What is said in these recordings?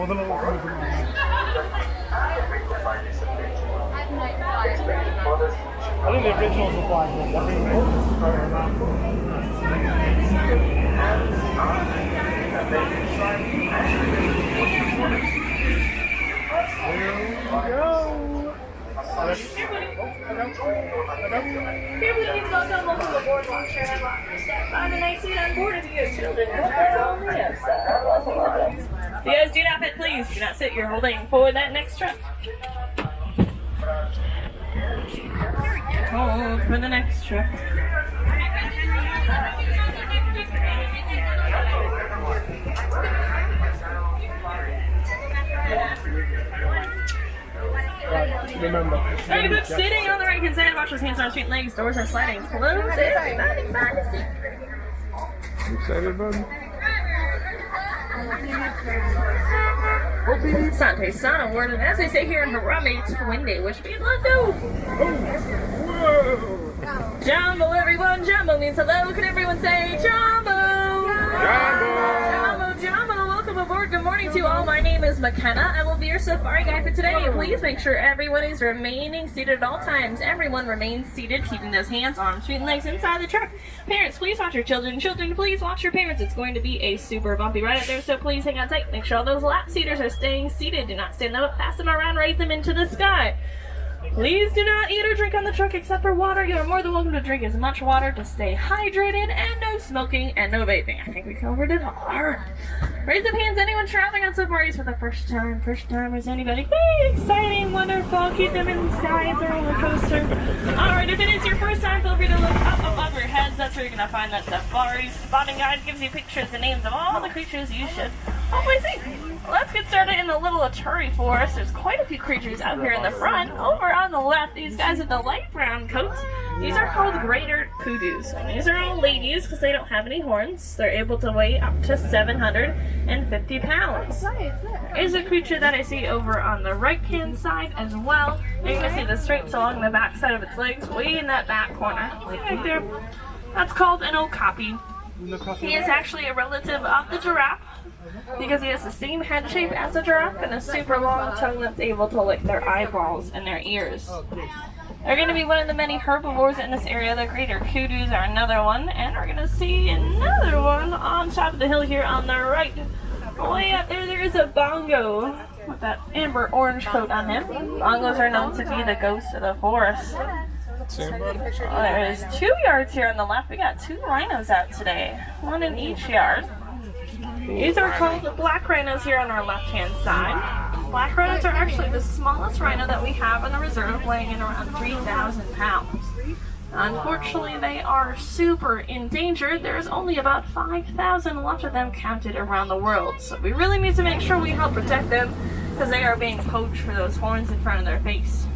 I think the original supply You guys do not fit, please. Do not sit. You're holding for that next truck. Hold for the next truck. Remember. Very good. Sitting on the right hand side. Wash those hands on our feet, legs. Doors are sliding. Close it. Excited, bud? Sante Sana word, and as they say here in Harambe, it's windy, which means let's go. Whoa! Jumbo, everyone. Jumbo means hello. Can everyone say Jumbo? Jumbo! Jumbo, Jumbo. Welcome aboard. Good morning to you all. My name is McKenna. I will be your safari guide for today. Please make sure everyone is remaining seated at all times. Everyone remains seated, keeping those hands, arms, feet, and legs inside the truck. Parents, please watch your children. Children, please watch your parents. It's going to be a super bumpy ride out there, so please hang on tight. Make sure all those lap seaters are staying seated. Do not stand them up, pass them around, raise them into the sky. Please do not eat or drink on the truck except for water. You are more than welcome to drink as much water to stay hydrated, and no smoking and no vaping. I think we covered it all. Alright. Raise up hands. Anyone traveling on safaris for the first time? First timers, anybody? Hey, exciting, wonderful. Keep them in the sky. It's a roller coaster. Alright, if it is your first time, feel free to look up above your heads. That's where you're going to find that safari spotting guide. Gives you pictures and names of all the creatures you should always see. Let's get started in the little Aturi forest. There's quite a few creatures out here in the front. Over on the left, these guys with the light brown coats, these are called greater koodoos. And these are all ladies because they don't have any horns. They're able to weigh up to 750 pounds. Is a creature that I see over on the right-hand side as well. You're going to see the stripes along the back side of its legs, way in that back corner. Right there. That's called an okapi. He is actually a relative of the giraffe, because he has the same head shape as a giraffe and a super long tongue that's able to lick their eyeballs and their ears. They're going to be one of the many herbivores in this area. The greater koodoos are another one, and we're going to see another one on top of the hill here on the right. Way up there, there is a bongo with that amber orange coat on him. Bongos are known to be the ghosts of the forest. There is 2 yards here on the left. We got 2 rhinos out today, one in each yard. These are called the black rhinos here on our left-hand side. Black rhinos are actually the smallest rhino that we have in the reserve, weighing in around 3,000 pounds. Unfortunately, they are super endangered. There's only about 5,000 left of them counted around the world. So we really need to make sure we help protect them because they are being poached for those horns in front of their face.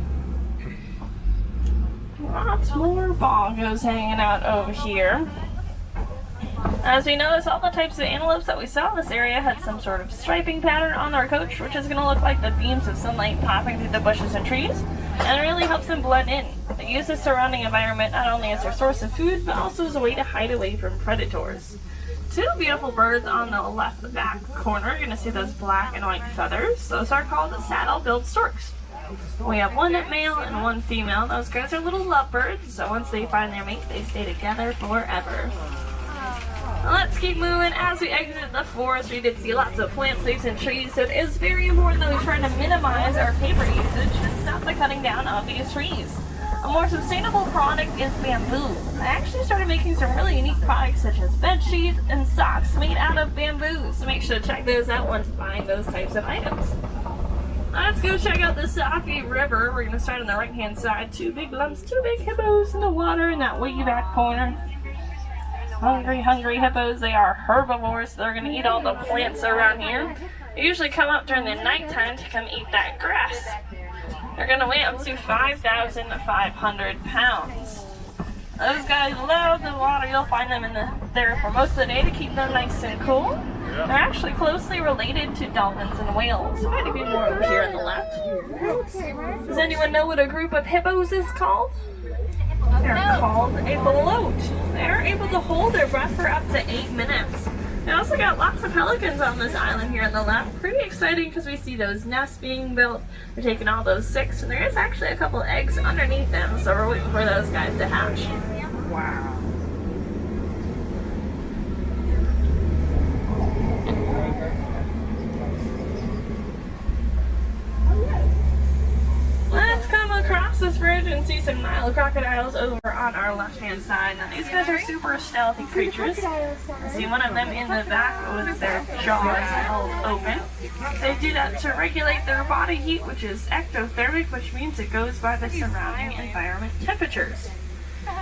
Lots more bongos hanging out over here. As we notice, all the types of antelopes that we saw in this area had some sort of striping pattern on their coach, which is going to look like the beams of sunlight popping through the bushes and trees, and it really helps them blend in. They use the surrounding environment not only as their source of food, but also as a way to hide away from predators. 2 beautiful birds on the left back corner. You're going to see those black and white feathers. Those are called the saddle-billed storks. We have 1 male and 1 female. Those guys are little lovebirds, so once they find their mate, they stay together forever. Let's keep moving. As we exit the forest, we did see lots of plants, leaves, and trees, so it is very important that we try to minimize our paper usage and stop the cutting down of these trees. A more sustainable product is bamboo. I actually started making some really unique products such as bed sheets and socks made out of bamboo, so make sure to check those out when buying those types of items. Let's go check out the Safi River. We're going to start on the right-hand side. 2 big lumps, 2 big hippos in the water in that way back corner. Hungry, hungry hippos. They are herbivores, so they're going to eat all the plants around here. They usually come up during the nighttime to come eat that grass. They're going to weigh up to 5,500 pounds. Those guys love the water. You'll find them there for most of the day to keep them nice and cool. They're actually closely related to dolphins and whales. Quite a few more over here on the left. Does anyone know what a group of hippos is called? They're called a bloat. They're able to hold their breath for up to 8 minutes. We also got lots of pelicans on this island here on the left. Pretty exciting because we see those nests being built. They're taking all those chicks, and there is actually a couple eggs underneath them, so we're waiting for those guys to hatch. Wow. Let's come across this bridge and see some Nile crocodiles over on our left-hand side. Now these guys are super stealthy creatures. See one of them in the back with their jaws held open. They do that to regulate their body heat, which is ectothermic, which means it goes by the surrounding environment temperatures.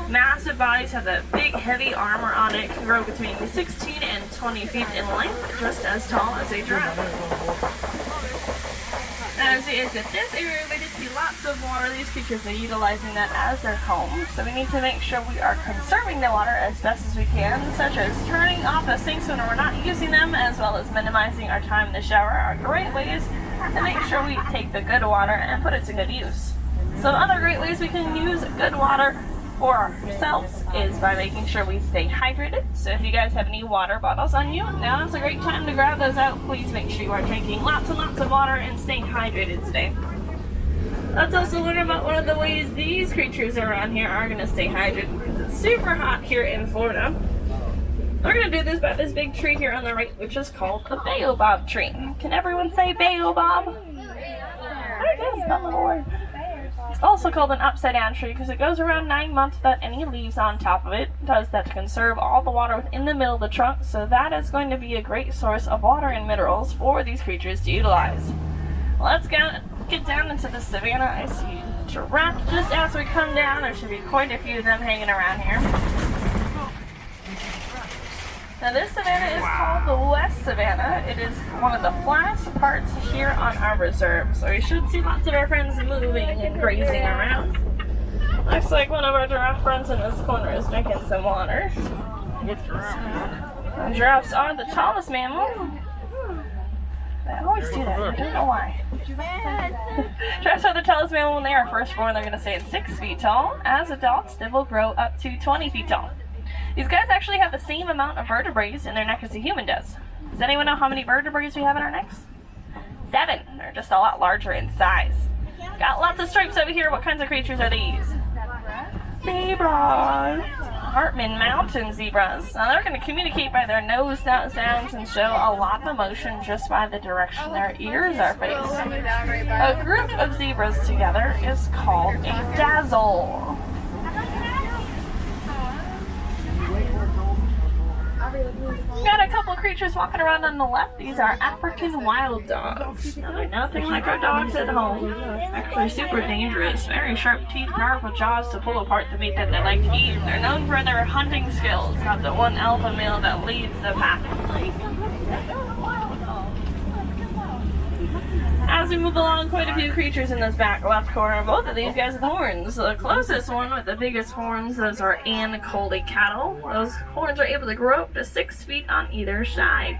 Massive bodies have that big heavy armor on it, can grow between 16 and 20 feet in length, just as tall as a giraffe. As we exit this area, we did see lots of water. These creatures are utilizing that as their home, so we need to make sure we are conserving the water as best as we can, such as turning off the sinks when we're not using them, as well as minimizing our time in the shower are great ways to make sure we take the good water and put it to good use. Some other great ways we can use good water for ourselves is by making sure we stay hydrated. So if you guys have any water bottles on you, now is a great time to grab those out. Please make sure you are drinking lots and lots of water and staying hydrated today. Let's also learn about one of the ways these creatures around here are going to stay hydrated, because it's super hot here in Florida. We're going to do this by this big tree here on the right, which is called a baobab tree. Can everyone say baobab? I guess not the word. It's also called an upside down tree because it goes around 9 months without any leaves on top of it. It does that to conserve all the water within the middle of the trunk, so that is going to be a great source of water and minerals for these creatures to utilize. Let's get down into the savannah. I see giraffe just as we come down. There should be quite a few of them hanging around here. Now this savanna is called the West Savannah. It is one of the flattest parts here on our reserve, so we should see lots of our friends moving and grazing around. Looks like one of our giraffe friends in this corner is drinking some water. Giraffes are the tallest mammal. They always do that, I don't know why. Giraffes are the tallest mammal. When they are first born, they're going to stay at 6 feet tall. As adults, they will grow up to 20 feet tall. These guys actually have the same amount of vertebrae in their neck as a human does. Does anyone know how many vertebrae we have in our necks? 7. They're just a lot larger in size. Got lots of stripes over here. What kinds of creatures are these? Zebras. Hartman Mountain zebras. Now they're going to communicate by their nose sounds and show a lot of emotion just by the direction their ears are faced. A group of zebras together is called a dazzle. Got a couple creatures walking around on the left. These are African wild dogs. Now they're nothing like our dogs at home. Actually super dangerous. Very sharp teeth, powerful jaws to pull apart the meat that they like to eat. They're known for their hunting skills. Have the one alpha male that leads the pack. As we move along, quite a few creatures in this back left corner. Both of these guys with horns. The closest one with the biggest horns, those are Anacolli cattle. Those horns are able to grow up to 6 feet on either side.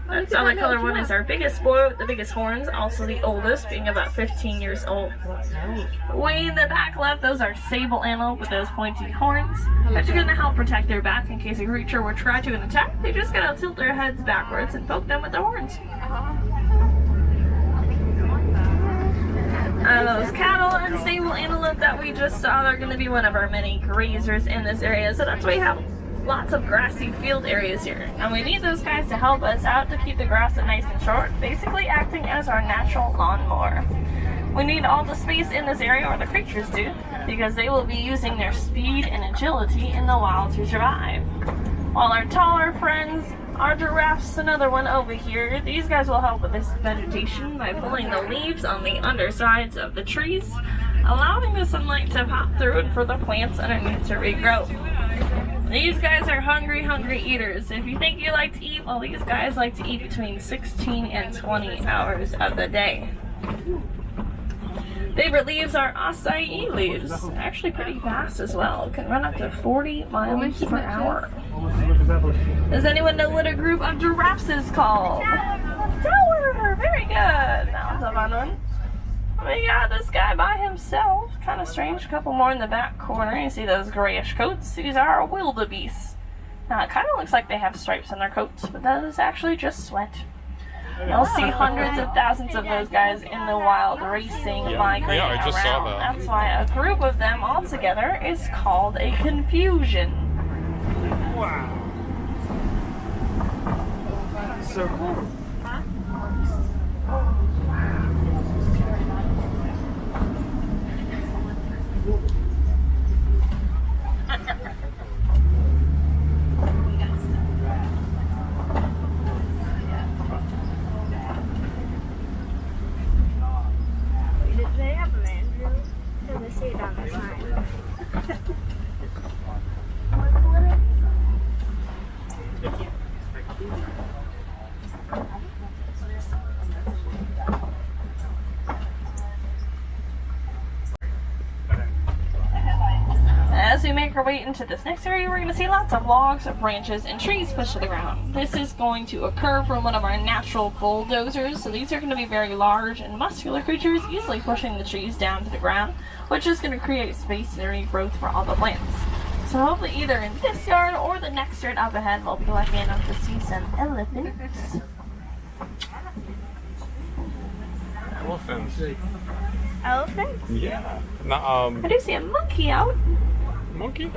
That solid color one is our biggest boy with the biggest horns, also the oldest, being about 15 years old. Way in the back left, those are sable antelope with those pointy horns. That's going to help protect their back in case a creature were to try to attack. They just gotta tilt their heads backwards and poke them with their horns. Those cattle and sable antelope that we just saw, they're going to be one of our many grazers in this area, so that's why we have lots of grassy field areas here. And we need those guys to help us out to keep the grass nice and short, basically acting as our natural lawnmower. We need all the space in this area, or the creatures do, because they will be using their speed and agility in the wild to survive. While our taller friends, our giraffes, another one over here, these guys will help with this vegetation by pulling the leaves on the undersides of the trees, allowing the sunlight to pop through and for the plants underneath to regrow. These guys are hungry eaters. If you think you like to eat, well, these guys like to eat between 16 and 20 hours of the day. Favorite leaves are acai leaves. Actually pretty fast as well. Can run up to 40 miles per hour. Does anyone know what a group of giraffes is called? Tower! Very good. That was a fun one. We got this guy by himself. Kind of strange. A couple more in the back corner. You see those grayish coats? These are wildebeests. It kind of looks like they have stripes on their coats, but that is actually just sweat. You'll see hundreds of thousands of those guys in the wild racing, migrating I just around. saw that. That's why a group of them all together is called a confusion. Wow. So cool. They have a Andrew, and they say it on the sign. As we make our way into this next area, we're going to see lots of logs, branches, and trees pushed to the ground. This is going to occur from one of our natural bulldozers, so these are going to be very large and muscular creatures, easily pushing the trees down to the ground, which is going to create space and regrowth for all the plants. So hopefully either in this yard or the next yard up ahead, we'll be lucky enough to see some elephants. Elephants. Elephants? Yeah. I do see a monkey out. Monkey?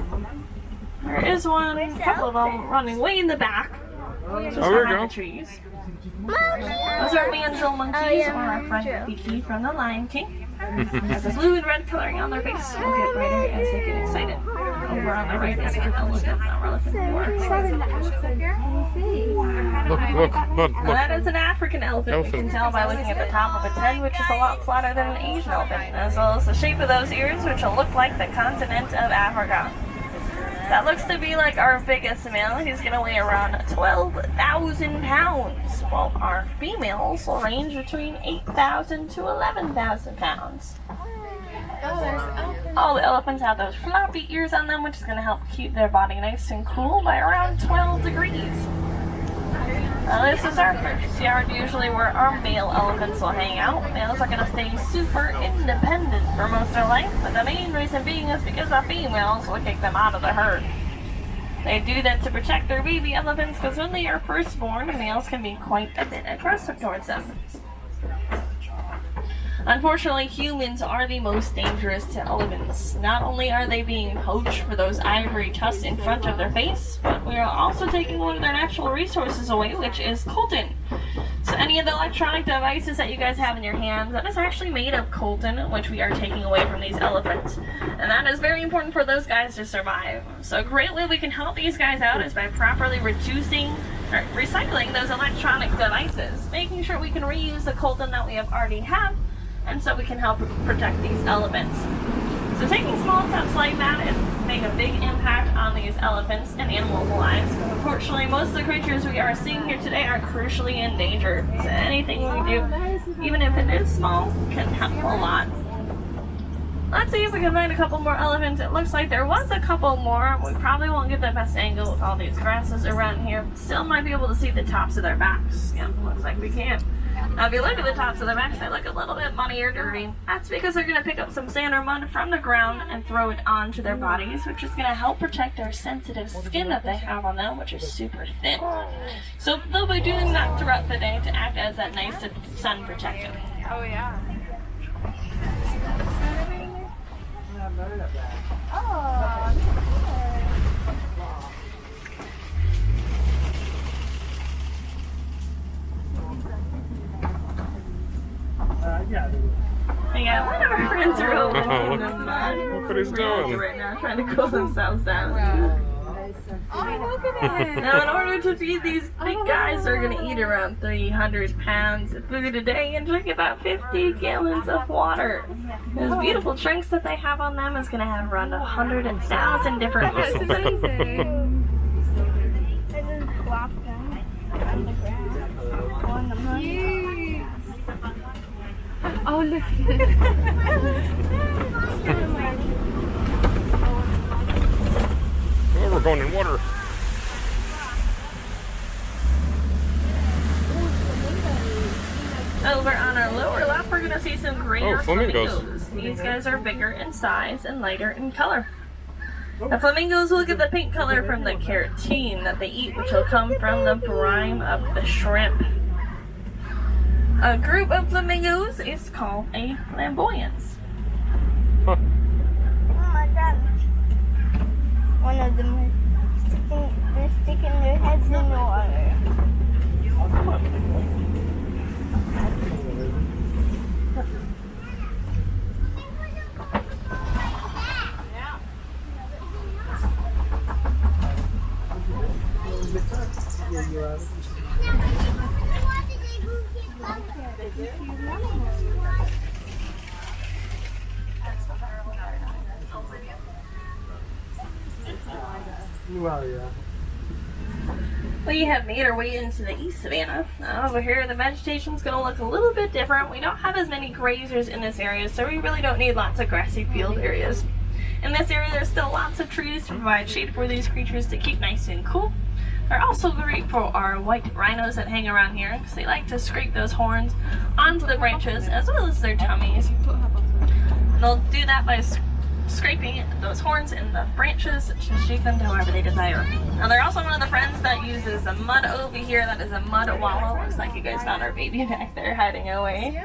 There is one, Where's a the couple of them elephant? running way in the back. Just there we behind go. the trees. Monkey! Those are manzel monkeys, Oh, yeah, or our friend manzel. Kiki from the Lion King. Has a blue and red coloring on their face. Will get brighter as they get excited. Over on the right is an elephant that we're looking for. Look. That is an African elephant. We can tell by looking at the top of its head, which is a lot flatter than an Asian elephant, as well as the shape of those ears, which will look like the continent of Africa. That looks to be like our biggest male. He's going to weigh around 12,000 pounds, while our females will range between 8,000 to 11,000 pounds. All the elephants have those floppy ears on them, which is going to help keep their body nice and cool by around 12 degrees. Now this is our first yard, usually where our male elephants will hang out. Males are going to stay super independent for most of their life, but the main reason being is because the females will kick them out of the herd. They do that to protect their baby elephants, because when they are first born, males can be quite a bit aggressive towards them. Unfortunately, humans are the most dangerous to elephants. Not only are they being poached for those ivory tusks in front of their face, but we are also taking one of their natural resources away, which is couldnt. So any of the electronic devices that you guys have in your hands, that is actually made of couldnt, which we are taking away from these elephants. And that is very important for those guys to survive. So a great way we can help these guys out is by properly recycling those electronic devices, making sure we can reuse the couldnt that we have already have, and so we can help protect these elephants. So taking small steps like that is make a big impact on these elephants and animals' lives. Unfortunately, most of the creatures we are seeing here today are crucially endangered. So anything we do, even if it is small, can help a lot. Let's see if we can find a couple more elephants. It looks like there was a couple more. We probably won't get the best angle with all these grasses around here. Still might be able to see the tops of their backs. Yeah, looks like we can. Now, if you look at the tops of their backs, they look a little bit muddy or dirty. That's because they're going to pick up some sand or mud from the ground and throw it onto their bodies, which is going to help protect their sensitive skin that they have on them, which is super thin. So they'll be doing that throughout the day to act as that nice sun protector. Oh, yeah. Yeah, one of our friends are over in the mud. Look what he's doing. Right now, trying to cool themselves down. Oh, look at it. Now, in order to feed these big guys, they're going to eat around 300 pounds of food a day and drink about 50 gallons of water. Those beautiful drinks that they have on them is going to have around 100,000 different That's muscles in it. amazing. And then plop down on the ground. On the mud. Oh, look at it. Oh, we're going in water. Over on our lower left, we're going to see some greater Oh, flamingos. flamingos. These guys are bigger in size and lighter in color. The flamingos will get the pink color from the keratin that they eat, which will come from the brine of the shrimp. A group of flamingos is called a flamboyance. Huh. Oh my god. One of them is they're sticking their heads in the water. Well, yeah. We have made our way into the East Savannah. Over here, the vegetation's going to look a little bit different. We don't have as many grazers in this area, so we really don't need lots of grassy field areas. In this area, there's still lots of trees to provide shade for these creatures to keep nice and cool. They're also great for our white rhinos that hang around here, because they like to scrape those horns onto the branches as well as their tummies. And they'll do that by scraping those horns in the branches to shape them to however they desire. Now they're also one of the friends that uses a mud over here. That is a mud wallow. Looks like you guys found our baby back there hiding away.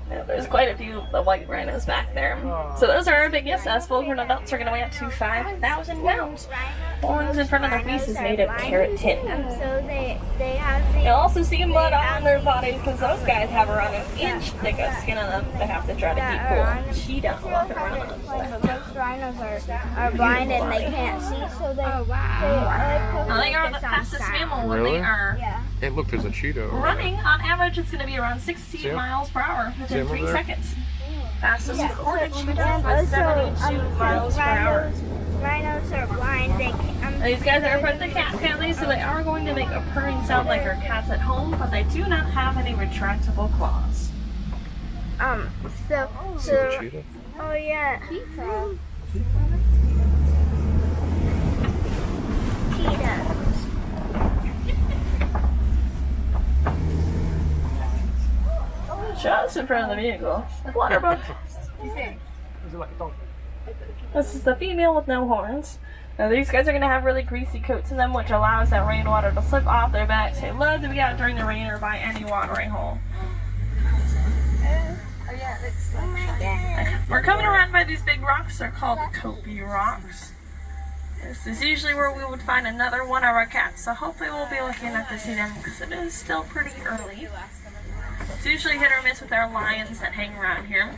Yeah, there's quite a few of the white rhinos back there. So those are our biggest. Us full-grown adults are going to weigh up to 5,000 pounds. Horns in front of their face is made of keratin. So they have the You'll also see mud on their bodies because those guys have around an inch thick of skin on them. They have to try to keep cool. She don't walk around. most rhinos are blind and they can't see, so they Now, they are the fastest mammal when they Really? are yeah. Hey, look, there's a Cheeto. running. On average, it's going to be around 16 See 'em? miles per hour within See 'em 3 over there? seconds. Fastest recorded cheetah And was also, 72 miles per hour. rhinos are blind. They can, These guys are part of the cat family, so they are going to make a purring sound like our cats at home, but they do not have any retractable claws. See the cheetah? oh yeah. Cheetah. Shots in front of the vehicle. Water book. Is it like a dog? This is the female with no horns. Now these guys are going to have really greasy coats in them, which allows that rainwater to slip off their backs. They love to be out during the rain or by any watering hole. We're coming around by these big rocks. They're called Kopi rocks. This is usually where we would find another one of our cats, so hopefully we'll be looking at to see them because it is still pretty early. It's usually hit or miss with our lions that hang around here,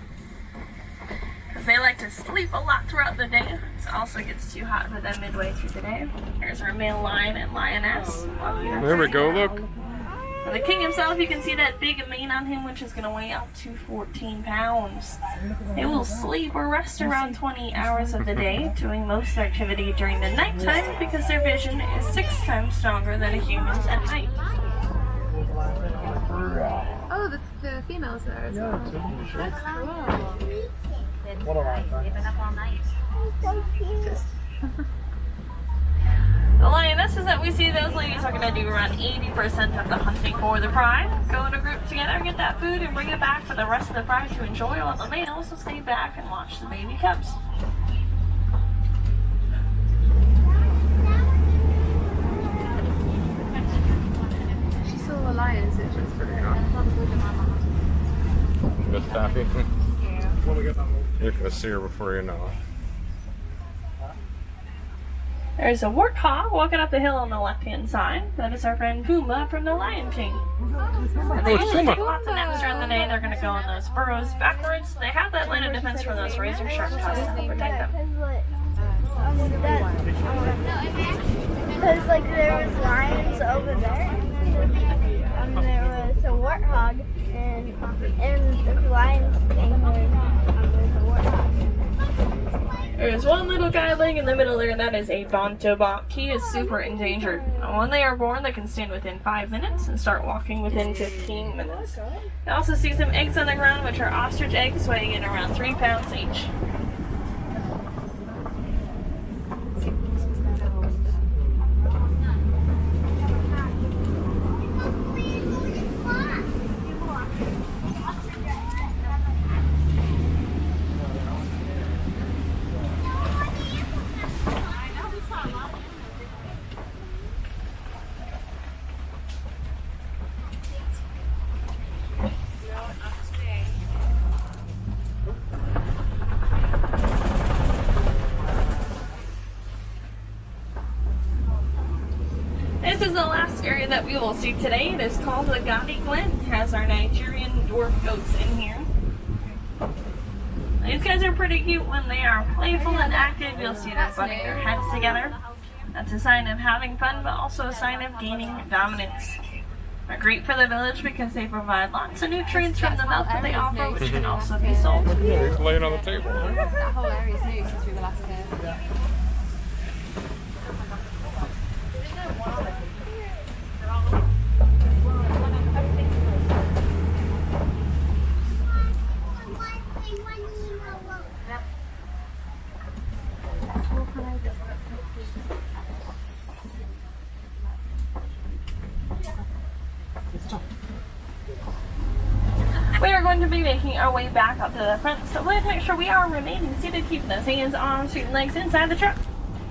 because they like to sleep a lot throughout the day. It also gets too hot for them midway through the day. Here's our male lion and lioness. There we go, look. Now the king himself, you can see that big mane on him, which is going to weigh up to 14 pounds. They will sleep or rest around 20 hours of the day, doing most activity during the nighttime because their vision is 6 times stronger than a human's at night. Oh, the females there as well. That's cool. What a life, So cute. The lionesses that we see, those ladies are going to do around 80% of the hunting for the pride. Go in a group together, get that food, and bring it back for the rest of the pride to enjoy, while the males will stay back and watch the baby cubs. She saw a lion, so she was pretty wrong. Miss Taffy. When we get that one. You're gonna see her before you know it. There's a warthog walking up the hill on the left-hand side. That is our friend Puma from the Lion King. And they Oh, it's usually Puma. take lots of naps during the day. They're going to go in those burrows backwards. They have that line of defense from those razor-sharp tusks to protect them. Because like there was lions over there, and there was a warthog, and the lions came there, there's a warthog. There's one little guy laying in the middle there, and that is a bontobok. He is super endangered. When they are born, they can stand within 5 minutes and start walking within 15 minutes. You also see some eggs on the ground, which are ostrich eggs, weighing in around 3 pounds each. This is the last area that we will see today. It is called the couldnt. It has our Nigerian dwarf goats in here. These guys are pretty cute when they are playful and active. You'll see them butting their heads together. That's a sign of having fun, but also a sign of gaining dominance. They're great for the village because they provide lots of nutrients from the milk that they offer, which can also be sold. Yeah, he's laying on the table. Huh? That whole area is new since we were last here. We are going to be making our way back up to the front, so let's make sure we are remaining seated, keeping those hands, arms, feet, and legs inside the truck.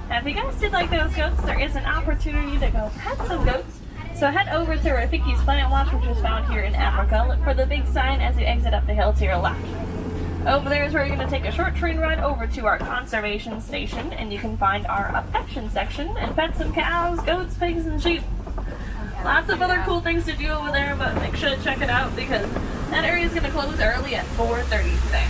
Now, if you guys did like those goats, there is an opportunity to go pet some goats. So head over to Rafiki's Planet Watch, which is found here in Africa. Look for the big sign as you exit up the hill to your left. Over there is where you're going to take a short train ride over to our conservation station, and you can find our affection section and pet some cows, goats, pigs, and sheep. Lots of other cool things to do over there, but make sure to check it out because that area is going to close early at 4:30 today.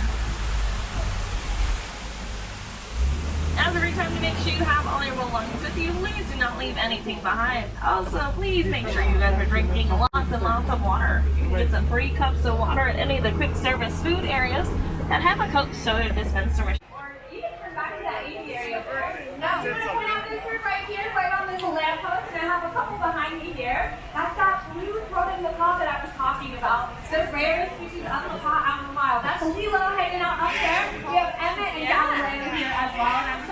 As every time to make sure you have all your belongings with you, please do not leave anything behind. Also, please make sure you guys are drinking lots and lots of water. You can get some free cups of water at any of the quick service food areas and have a Coke soda dispenser machine. You can come back to that AV area first. No, we're going to have this group right here, right on this lamppost, and I have a couple behind me here. That's that blue throated macaw that I was talking about. The rarest species of macaw out in the wild. That's Lilo hanging out up there. We have Emmett and Galileo here as well. And I'm